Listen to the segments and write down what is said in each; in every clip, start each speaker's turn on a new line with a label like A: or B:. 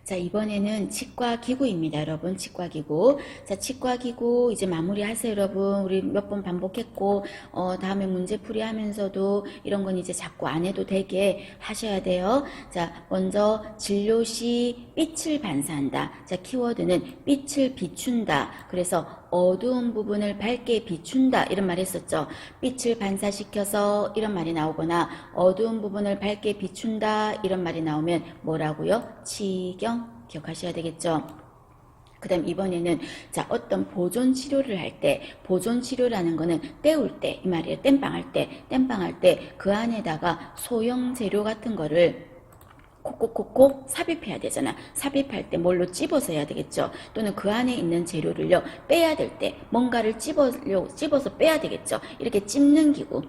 A: 자, 이번에는 치과기구입니다, 여러분. 치과기구. 자, 치과기구 이제 마무리하세요, 여러분. 우리 몇 번 반복했고, 다음에 문제풀이 하면서도 이런 건 이제 자꾸 안 해도 되게 하셔야 돼요. 자, 먼저 진료 시 빛을 반사한다. 자, 키워드는 빛을 비춘다. 그래서 어두운 부분을 밝게 비춘다. 이런 말 했었죠. 빛을 반사시켜서 이런 말이 나오거나 어두운 부분을 밝게 비춘다. 이런 말이 나오면 뭐라고요? 치경. 기억하셔야 되겠죠. 그 다음 이번에는 자 어떤 보존 치료를 할 때 보존 치료라는 거는 때울 때 이 말이에요. 땜빵할 때 그 안에다가 소형 재료 같은 거를 콕콕콕콕 삽입해야 되잖아. 삽입할 때 뭘로 찝어서 해야 되겠죠. 또는 그 안에 있는 재료를요 빼야 될 때 뭔가를 찝어서 빼야 되겠죠. 이렇게 찝는 기구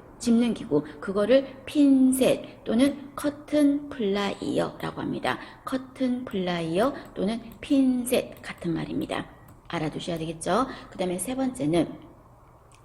A: 그거를 핀셋 또는 커튼 플라이어라고 합니다. 커튼 플라이어 또는 핀셋 같은 말입니다. 알아두셔야 되겠죠. 그 다음에 세 번째는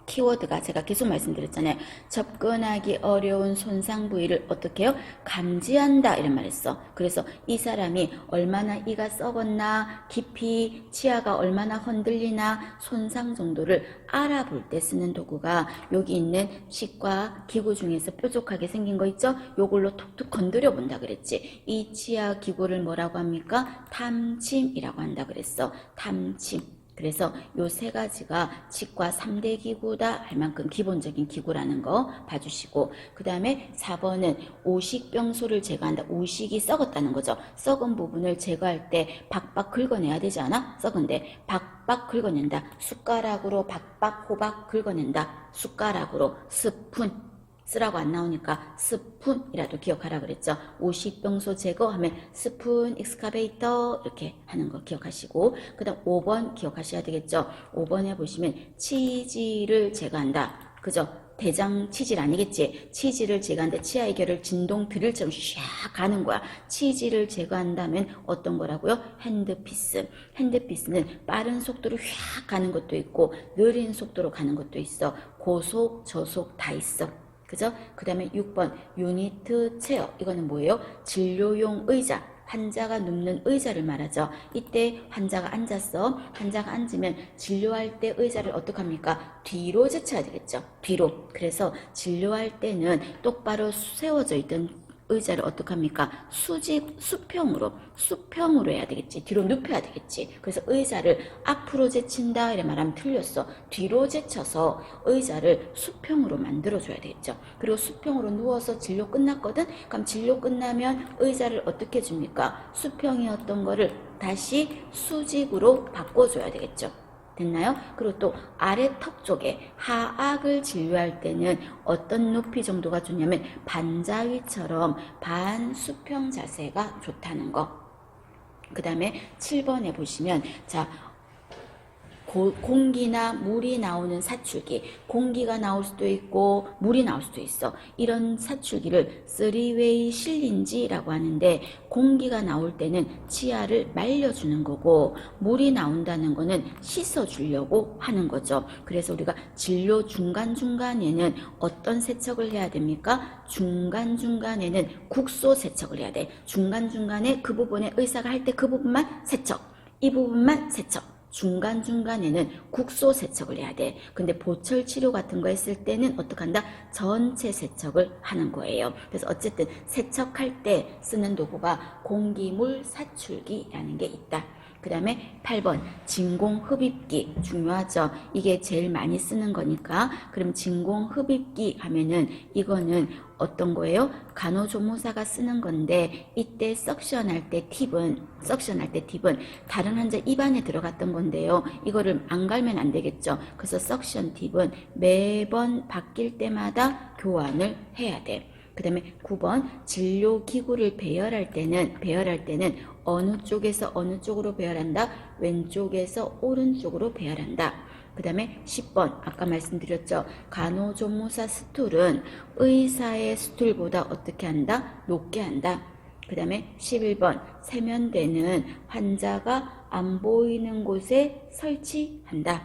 A: 키워드가 제가 계속 말씀드렸잖아요. 접근하기 어려운 손상 부위를 어떻게 해요? 감지한다 이런 말 했어. 그래서 이 사람이 얼마나 이가 썩었나 깊이 치아가 얼마나 흔들리나 손상 정도를 알아볼 때 쓰는 도구가 여기 있는 치과 기구 중에서 뾰족하게 생긴 거 있죠? 요걸로 톡톡 건드려 본다 그랬지. 이 치아 기구를 뭐라고 합니까? 탐침이라고 한다 그랬어. 탐침. 그래서 요 세 가지가 치과 3대 기구다 할 만큼 기본적인 기구라는 거 봐주시고, 그 다음에 4번은 오식병소를 제거한다. 오식이 썩었다는 거죠. 썩은 부분을 제거할 때 박박 긁어내야 되지 않아? 썩은데 박박 긁어낸다. 숟가락으로 박박 호박 긁어낸다. 숟가락으로 스푼. 쓰라고 안 나오니까 스푼이라도 기억하라 그랬죠. 오식병소 제거하면 스푼, 익스카베이터 이렇게 하는 거 기억하시고, 그 다음 5번 기억하셔야 되겠죠. 5번에 보시면 치질을 제거한다. 그죠? 대장 치질 아니겠지? 치질을 제거한다. 치아 해결을 진동 드릴처럼 샥 가는 거야. 치질을 제거한다면 어떤 거라고요? 핸드피스. 핸드피스는 빠른 속도로 샥 가는 것도 있고 느린 속도로 가는 것도 있어. 고속, 저속 다 있어. 그죠? 그 다음에 6번 유니트 체어. 이거는 뭐예요? 진료용 의자. 환자가 눕는 의자를 말하죠. 이때 환자가 앉았어. 환자가 앉으면 진료할 때 의자를 어떻게 합니까? 뒤로 제쳐야 되겠죠. 뒤로. 그래서 진료할 때는 똑바로 세워져 있던 의자를 어떻게 합니까? 수평으로 해야 되겠지. 뒤로 눕혀야 되겠지. 그래서 의자를 앞으로 제친다 이래 말하면 틀렸어. 뒤로 제쳐서 의자를 수평으로 만들어줘야 되겠죠. 그리고 수평으로 누워서 진료 끝났거든? 그럼 진료 끝나면 의자를 어떻게 해줍니까? 수평이었던 거를 다시 수직으로 바꿔줘야 되겠죠. 됐나요? 그리고 또 아래 턱 쪽에 하악을 진료할 때는 어떤 높이 정도가 좋냐면 반자위처럼 반수평 자세가 좋다는 거. 그 다음에 7번에 보시면 자 공기나 물이 나오는 사출기, 공기가 나올 수도 있고 물이 나올 수도 있어. 이런 사출기를 3웨이 실린지라고 하는데, 공기가 나올 때는 치아를 말려주는 거고 물이 나온다는 거는 씻어주려고 하는 거죠. 그래서 우리가 진료 중간중간에는 어떤 세척을 해야 됩니까? 중간중간에는 국소 세척을 해야 돼. 중간중간에 그 부분에 의사가 할 때 그 부분만 세척, 이 부분만 세척. 중간중간에는 국소 세척을 해야 돼. 근데 보철 치료 같은 거 했을 때는 어떻게 한다? 전체 세척을 하는 거예요. 그래서 어쨌든 세척할 때 쓰는 도구가 공기물 사출기라는 게 있다. 그 다음에 8번 진공흡입기 중요하죠. 이게 제일 많이 쓰는 거니까. 그럼 진공흡입기 하면은 이거는 어떤 거예요? 간호조무사가 쓰는 건데, 이때 석션할 때 팁은 다른 환자 입안에 들어갔던 건데요. 이거를 안 갈면 안 되겠죠. 그래서 석션 팁은 매번 바뀔 때마다 교환을 해야 돼. 그 다음에 9번 진료기구를 배열할 때는 어느 쪽에서 어느 쪽으로 배열한다? 왼쪽에서 오른쪽으로 배열한다. 그 다음에 10번 아까 말씀드렸죠. 간호조무사 스툴은 의사의 스툴보다 어떻게 한다? 높게 한다. 그 다음에 11번 세면대는 환자가 안 보이는 곳에 설치한다.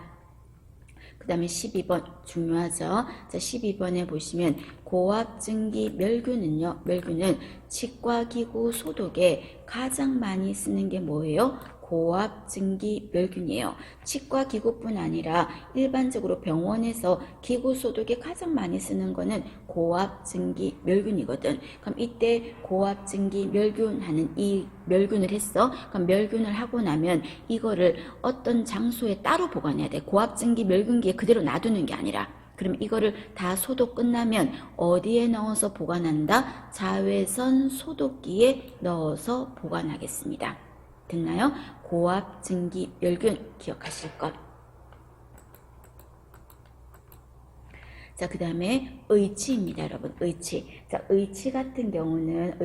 A: 그 그 다음에 12번 중요하죠. 자, 12번에 보시면 고압증기 멸균은요. 멸균은 치과기구 소독에 가장 많이 쓰는 게 뭐예요? 고압증기 멸균이에요. 치과기구뿐 아니라 일반적으로 병원에서 기구 소독에 가장 많이 쓰는 거는 고압증기 멸균이거든. 그럼 이때 고압증기 멸균하는 이 멸균을 했어. 그럼 멸균을 하고 나면 이거를 어떤 장소에 따로 보관해야 돼. 고압증기 멸균기에 그대로 놔두는 게 아니라. 그럼 이거를 다 소독 끝나면 어디에 넣어서 보관한다? 자외선 소독기에 넣어서 보관하겠습니다. 됐나요? 고압증기 멸균 기억하실 것. 자, 그 다음에 의치입니다, 여러분. 의치. 자, 의치 같은 경우는,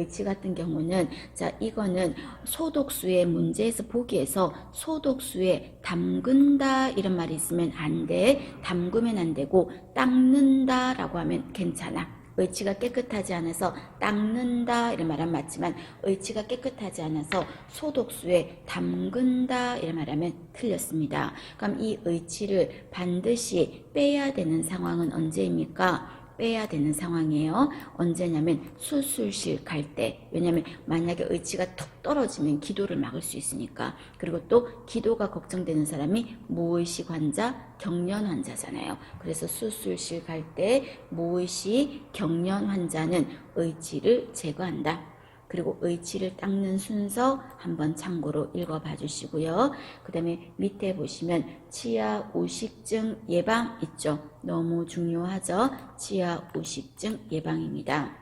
A: 자, 이거는 소독수의 문제에서 보기에서 소독수에 담근다 이런 말이 있으면 안 돼. 담그면 안 되고, 닦는다 라고 하면 괜찮아. 의치가 깨끗하지 않아서 닦는다 이런 말은 맞지만 의치가 깨끗하지 않아서 소독수에 담근다 이런 말하면 틀렸습니다. 그럼 이 의치를 반드시 빼야 되는 상황은 언제입니까? 빼야 되는 상황이에요. 언제냐면 수술실 갈 때. 왜냐면 만약에 의치가 툭 떨어지면 기도를 막을 수 있으니까. 그리고 또 기도가 걱정되는 사람이 무의식 환자, 경련 환자잖아요. 그래서 수술실 갈 때 무의식, 경련 환자는 의치를 제거한다. 그리고 의치를 닦는 순서 한번 참고로 읽어봐 주시고요. 그 다음에 밑에 보시면 치아 우식증 예방 있죠. 너무 중요하죠. 치아 우식증 예방입니다.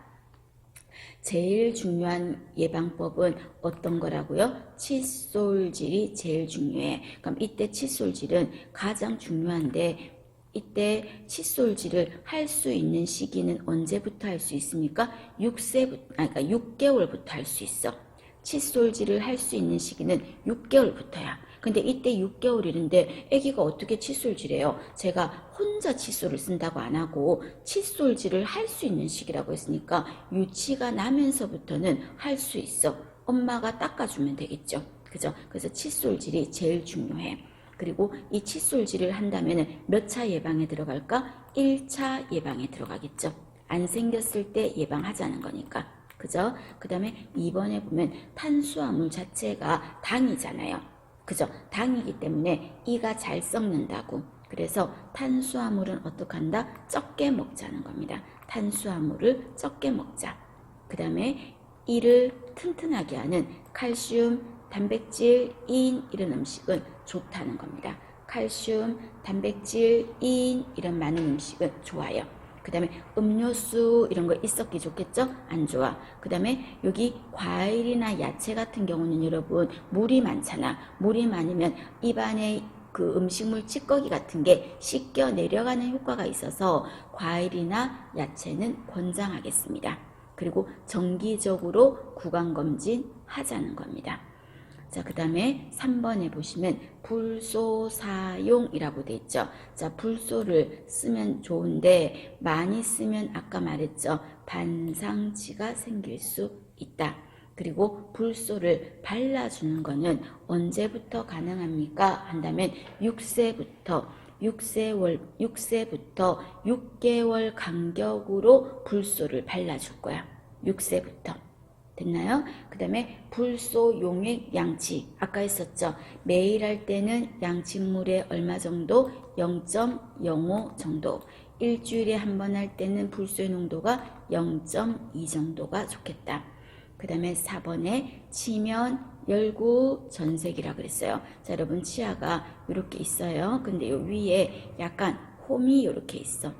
A: 제일 중요한 예방법은 어떤 거라고요? 칫솔질이 제일 중요해. 그럼 이때 칫솔질은 가장 중요한데 이때 칫솔질을 할 수 있는 시기는 언제부터 할 수 있습니까? 6개월부터 할 수 있어. 칫솔질을 할 수 있는 시기는 6개월부터야. 근데 이때 6개월이는데 아기가 어떻게 칫솔질해요? 제가 혼자 칫솔을 쓴다고 안 하고 칫솔질을 할 수 있는 시기라고 했으니까 유치가 나면서부터는 할 수 있어. 엄마가 닦아주면 되겠죠. 그죠? 그래서 칫솔질이 제일 중요해. 그리고 이 칫솔질을 한다면 몇 차 예방에 들어갈까? 1차 예방에 들어가겠죠. 안 생겼을 때 예방하자는 거니까. 그죠? 그 다음에 2번에 보면 탄수화물 자체가 당이잖아요. 그죠? 당이기 때문에 이가 잘 썩는다고. 그래서 탄수화물은 어떻게 한다? 적게 먹자는 겁니다. 탄수화물을 적게 먹자. 그 다음에 이를 튼튼하게 하는 칼슘, 단백질, 인 이런 음식은 좋다는 겁니다. 칼슘, 단백질, 인 이런 많은 음식은 좋아요. 그 다음에 음료수 이런 거 있었기 좋겠죠? 안 좋아. 그 다음에 여기 과일이나 야채 같은 경우는 여러분 물이 많잖아. 물이 많으면 입안에 그 음식물 찌꺼기 같은 게 씻겨 내려가는 효과가 있어서 과일이나 야채는 권장하겠습니다. 그리고 정기적으로 구강검진 하자는 겁니다. 자, 그 다음에 3번에 보시면 불소 사용이라고 돼 있죠. 자, 불소를 쓰면 좋은데 많이 쓰면 아까 말했죠. 반상치가 생길 수 있다. 그리고 불소를 발라주는 거는 언제부터 가능합니까? 한다면 6세부터 6개월 간격으로 불소를 발라줄 거야. 6세부터. 됐나요? 그 다음에 불소 용액 양치 아까 했었죠. 매일 할 때는 양치물에 얼마 정도? 0.05 정도. 일주일에 한 번 할 때는 불소의 농도가 0.2 정도가 좋겠다. 그 다음에 4번에 치면 열구 전색이라 그랬어요. 자, 여러분 치아가 이렇게 있어요. 근데 요 위에 약간 홈이 이렇게 있어.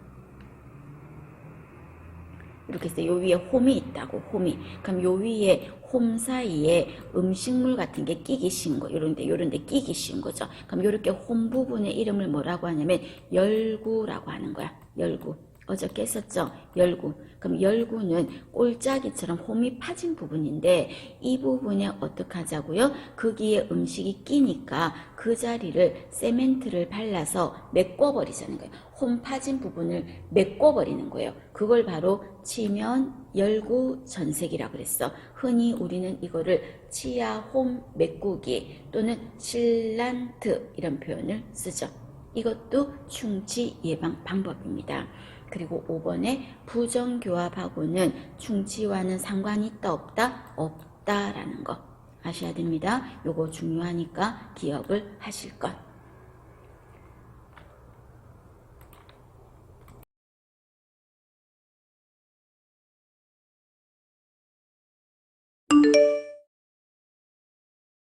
A: 이렇게 해서 요 위에 홈이 있다고. 홈이. 그럼 요 위에 홈 사이에 음식물 같은 게 끼기 쉬운 거. 요런데 끼기 쉬운 거죠. 그럼 요렇게 홈 부분의 이름을 뭐라고 하냐면 열구라고 하는 거야. 열구. 어저께 했었죠? 열구. 그럼 열구는 꼴짜기처럼 홈이 파진 부분인데 이 부분에 어떻게 하자고요? 거기에 음식이 끼니까 그 자리를 세멘트를 발라서 메꿔버리자는 거예요. 홈 파진 부분을 메꿔버리는 거예요. 그걸 바로 치면 열구 전색이라고 그랬어. 흔히 우리는 이거를 치아 홈 메꾸기 또는 실란트 이런 표현을 쓰죠. 이것도 충치 예방 방법입니다. 그리고 5번에 부정교합하고는 충치와는 상관이 있다 없다? 없다라는 거 아셔야 됩니다. 요거 중요하니까 기억을 하실 것.